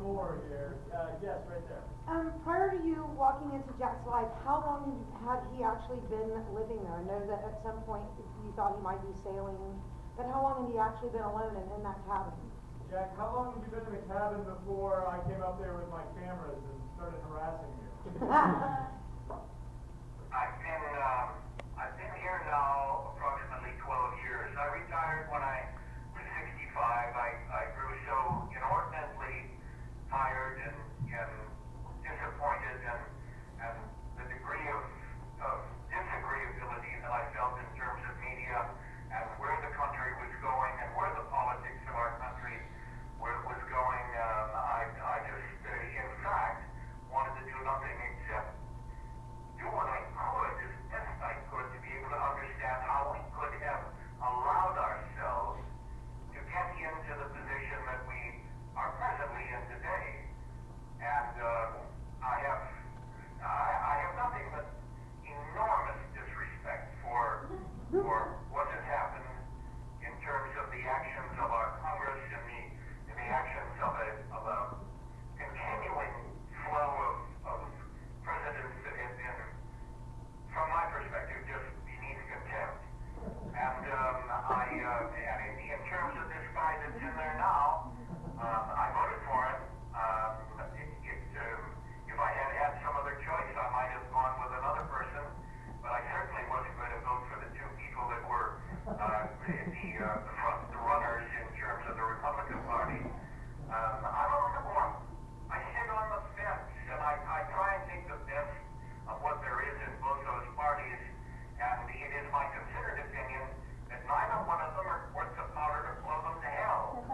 more here. Yes, right there. Prior to you walking into Jack's life, how long had he actually been living there? I know that at some point you thought he might be sailing, but how long had he actually been alone and in that cabin? Jack, how long have you been in the cabin before I came up there with my cameras and started harassing you? I've been here now approximately 12 years. I retired when I was 65. I grew so inordinately tired and disappointed and the degree of disagreeability that I felt in terms of media and where the country was going and where the politics of our country was going. I just, in fact, wanted to do nothing except do what I could, as best I could, to be able to understand how we could have allowed ourselves to get into the position that we are presently in today. And I have nothing but enormous disrespect for what has happened in terms of the actions of our Congress and the actions of a continuing flow of presidents that have been, from my perspective, just beneath contempt. And in terms of this guy that's in there now, I voted for him. If I had had some other choice, I might have gone with another person, but I certainly wasn't going to vote for the two people that were the runners in terms of the Republican Party. I'm a reform. I sit on the fence, and I try and take the best of what there is in both those parties, and it is my considered opinion that neither one of them are worth the powder to blow them to hell.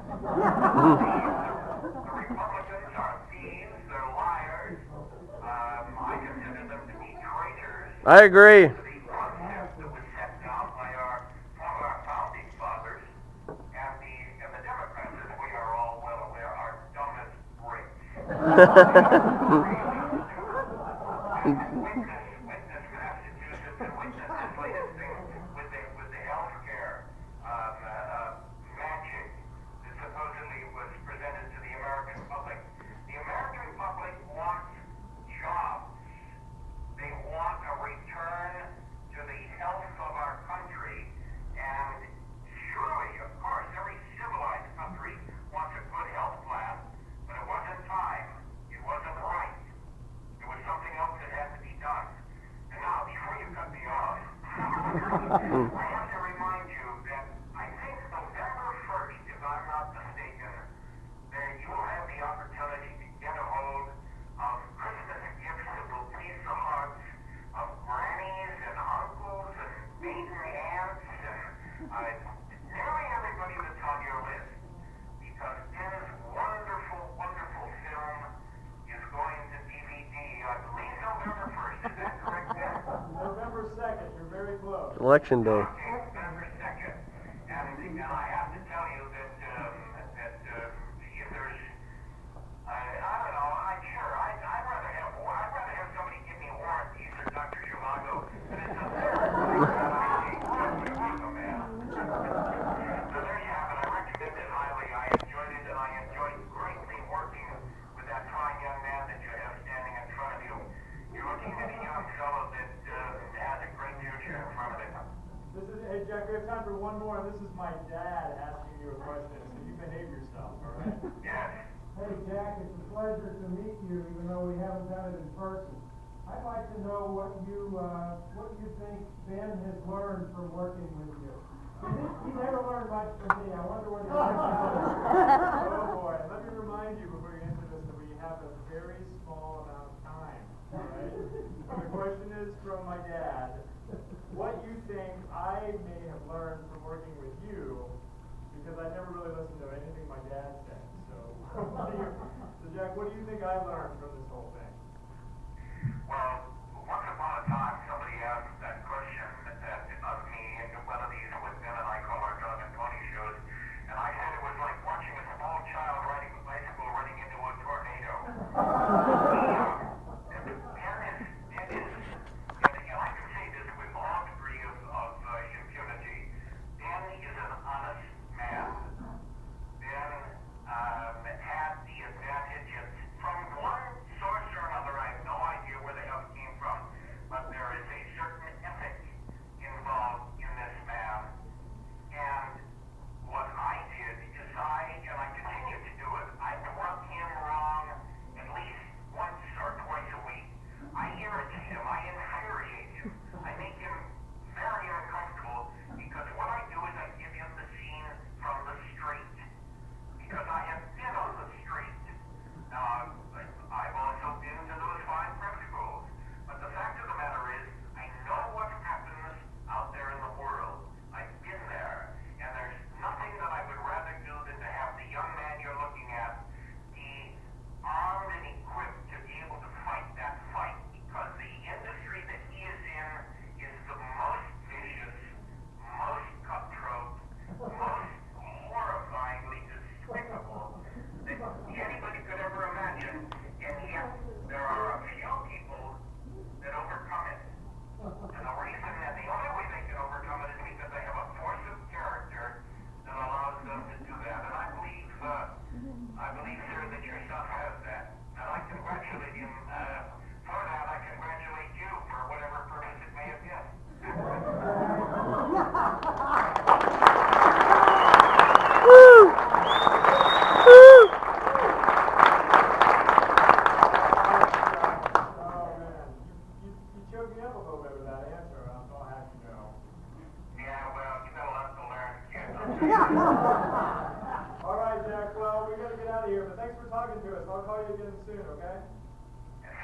The Republicans are thieves, they're liars. I consider them to be traitors. I agree. To the concept that was set down by our founding fathers, and the Democrats, as we are all well aware, are dumb as bricks. Witness Massachusetts and witness this latest thing with the health care magic that supposedly was presented to the American public. The American public wants jobs. They want a return to the health of our country. And surely, of course, every civilized country wants a good health plan, but it wasn't time. It wasn't right. There was something else that had to be done. And now, before you cut me off, I have to remind you that I think November 1st, if I'm not mistaken, that you will have the opportunity to get a hold of Christmas gifts that will please the hearts of grannies and uncles and maiden aunts and nearly everybody that's on your list. Because this wonderful, wonderful film is going to DVD, I believe November 1st. Is that correct, Ben? November 2nd, you're very close. Election day. Okay, November 2nd. And I have to tell you that if there's, I don't know, I'd rather have somebody give me warranties or Dr. Zhivago than it's a man. So there you have it. I recommend it highly. I enjoyed it, and I enjoyed greatly working with that fine young man that you have standing in front of you. You're looking at a young fellow that has a great future in front of him. Hey Jack, we have time for one more, and this is my dad asking you a question, so you behave yourself, all right? Yes. Hey Jack, it's a pleasure to meet you, even though we haven't done it in person. I'd like to know what you think Ben has learned from working with you. He never learned much from me. I wonder what he learned from you. Oh boy, let me remind you before you answer this that we have a very small amount of time, all right? So the question is from my dad. What you think I may have learned from working with you, because I never really listened to anything my dad said. So, Jack, what do you think I learned from this whole thing? Well, once upon a time, somebody asked that question of me in one of these what Ben and I call our dog and pony shows, and I said it was like watching a small child riding a bicycle running into a tornado. And I can say this with all degree of impunity. Ben is an honest man. Ben had the advantage in soon, okay?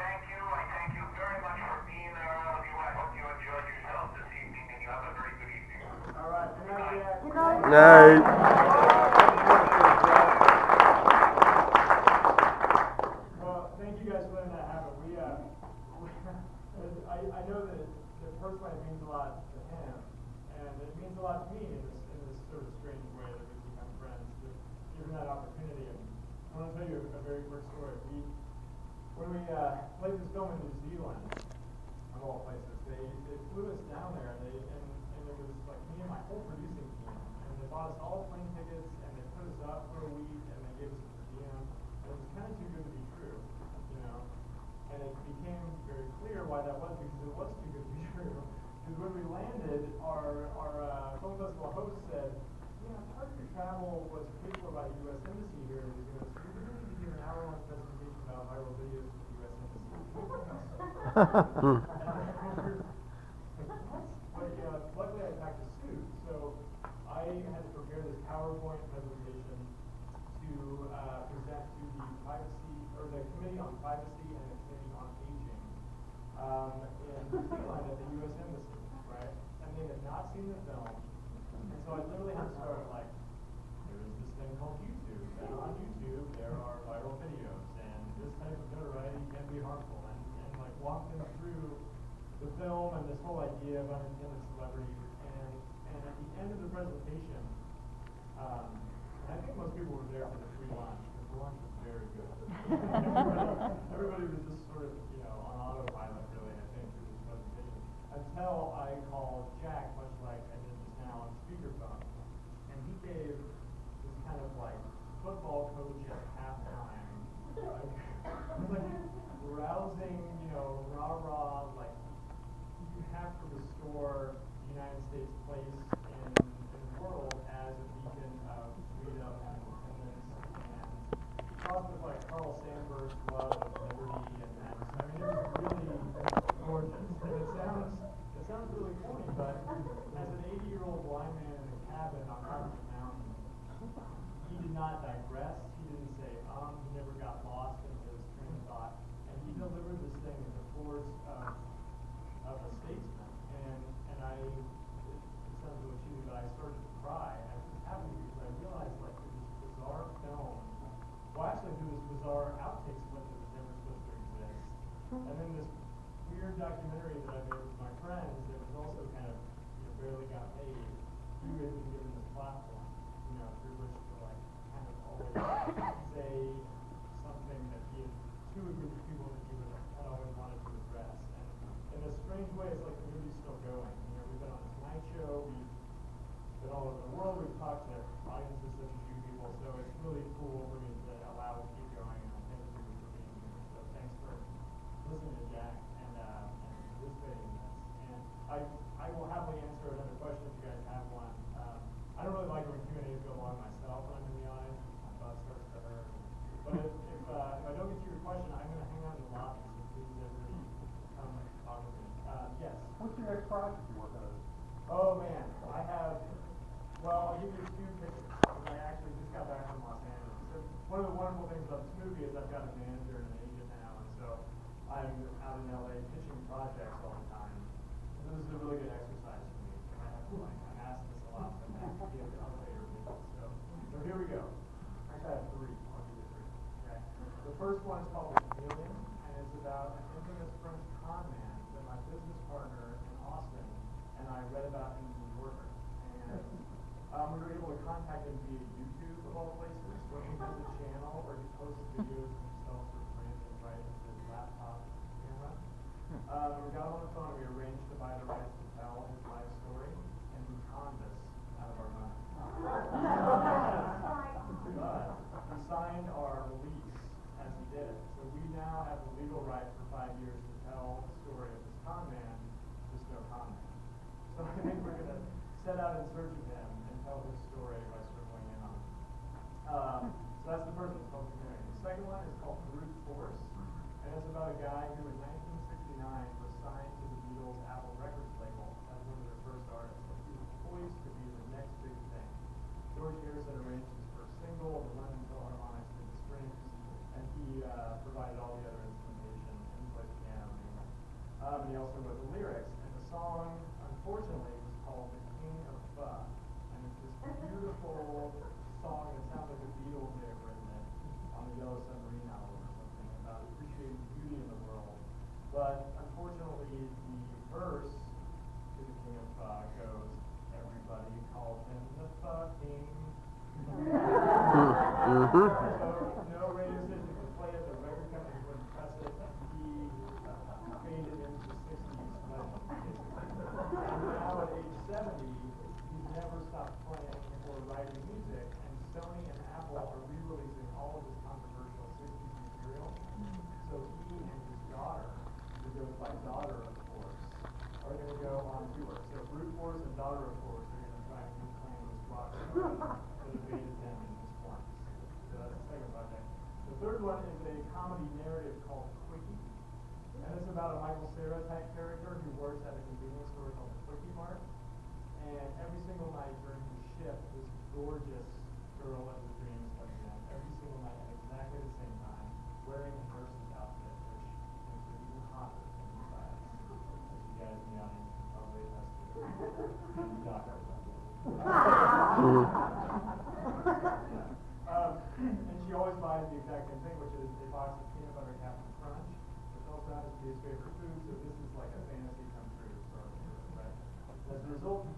Thank you. I thank you very much for being there, all of you. I hope you enjoyed yourselves this evening, and you have a very good evening. All right, good night, Jack. Good night. Night. Well, thank you guys for letting that happen. I know that personally it means a lot to him, and it means a lot to me in this sort of strange way that we've become friends, given that opportunity. And I want to tell you a very quick story. When we played this film in New Zealand, of all places, they flew us down there, and it was like me and my whole producing team, and they bought us all plane tickets, and they put us up for a week, and they gave us a per diem. It was kind of too good to be true, you know. And it became very clear why that was, because it was too good to be true. Because when we landed, our film festival host said, yeah, part of your travel was paid for by the U.S. Embassy here in New Zealand, so you're going to need to hear an hour-long presentation about viral videos from the U.S. Embassy. But luckily I packed a suit, so I had to prepare this PowerPoint presentation to present to the Committee on Privacy and the Committee on Aging in New Zealand at the U.S. Embassy, right? And they had not seen the film, and so I literally had to start like, there is this thing called YouTube, and on YouTube there are viral videos, and this type of notoriety can be harmful, and like walk them through the film and this whole idea of unintended celebrity, and at the end of the presentation, and I think most people were there for the free lunch, because the lunch was very good. everybody was just sort of, you know, on autopilot really, I think, through this presentation, until I called Jack, much like I did just now, on speakerphone, and he gave this kind of like football coach at halftime, like rousing, you know, rah-rah, like, you have to restore the United States' place in the world as a beacon of freedom and independence, and talked with like Carl Sandburg's love of liberty, and I mean, it was really gorgeous, and it sounds really corny, but as an 80-year-old blind man in a cabin on top of a mountain, he did not digress, he didn't say, he never got lost in his train of thought, and he delivered this thing with the force of a statesman, and it sounds really cheesy, but I started to cry as it was happening, because I realized like through this bizarre film, well actually through this bizarre outtake clip that was never supposed to exist, and then this weird documentary that I made with my friends that was also kind of, you know, barely got made, he had been given this platform, you know, through which to like kind of always say something that he had to a group of people that he had always wanted to address. And in a strange way, it's like the movie's still going. You know, we've been on the Tonight Show, we've been all over the world, we've talked to audiences such as you people, so it's really cool for me to allow it to keep going, and thank you for being here. So thanks for listening to Jack and participating in this. And I will happily answer another question if you guys have one. I don't really like when Q&As go long myself when I'm in the audience. My butt starts to hurt. But if I don't get to your question, I'm going to hang out in the lobby, so please everybody come talk with me. Yes? What's your next project you're working on? Oh man, I'll give you 2 pictures, because I actually just got back from Los Angeles. So one of the wonderful things about this movie is I've got a manager and an agent now, and so I'm out in LA pitching projects all the time. And this is a really good exercise for me. I have to I'm asked this a lot, but I have to give elevator pitches. So here we go. Actually I have 3. I'll give you 3. Okay. The first one is called The Chameleon, and it's about an infamous French con man that my business partner in Austin and I read about in the New Yorker. And we were able to contact him via YouTube of all places, where he has a channel where he posts videos of himself sort of ranting right into his laptop camera. We got him on the phone and we arranged to buy the rights to tell his life story, and he conned us out of our money. But he signed our release as he did it. So we now have the legal right for 5 years to tell the story of this con man, just no con man. So I think we're going to set out in search of him and tell his story by circling in on him. So that's the first one, it's called Community. The second one is called Brute Force, and it's about a guy who in 1969 was signed to the Beatles' Apple Records label as one of their first artists. And he was poised to be the next big thing. George Harrison arranged his first single, the London Philharmonic did the strings, and he he provided all the other instrumentation, and he played piano. And he also wrote the lyrics. And the song, unfortunately, was called "The King of Buck," and it's this beautiful song that sounds like the Beatles may have written it on the Yellow Submarine album or something about appreciating beauty in the world. But unfortunately, the verse to "The King of Buck" goes, "Everybody calls him the fucking." So no radio station could play it. The record company wouldn't press it. He faded into the 60s legend, basically. And now at age 70, he's never stopped playing or writing music. And Sony and Apple are re-releasing all of his controversial 60s material. So he and his daughter, who goes by Daughter of Force, are going to go on tour. So Brute Force and Daughter of Force are going to try and reclaim this rock star that evaded them in his 20s. So that's the second project. The third one is a comedy narrative called Quickie. And it's about a Michael Cera type character who works at a convenience store called the Quickie Mart. And every single night during his shift, this gorgeous girl of his dreams comes in. Every single night at exactly the same time, wearing a nurse's outfit, which makes it even hotter than his eyes. As you guys in the audience can probably attest to. And doctors out there. And she always buys the exact same thing, which is a box of peanut butter Captain Crunch, which also happens to be his favorite food, so this is like a fantasy come true for our hero, right? As a result,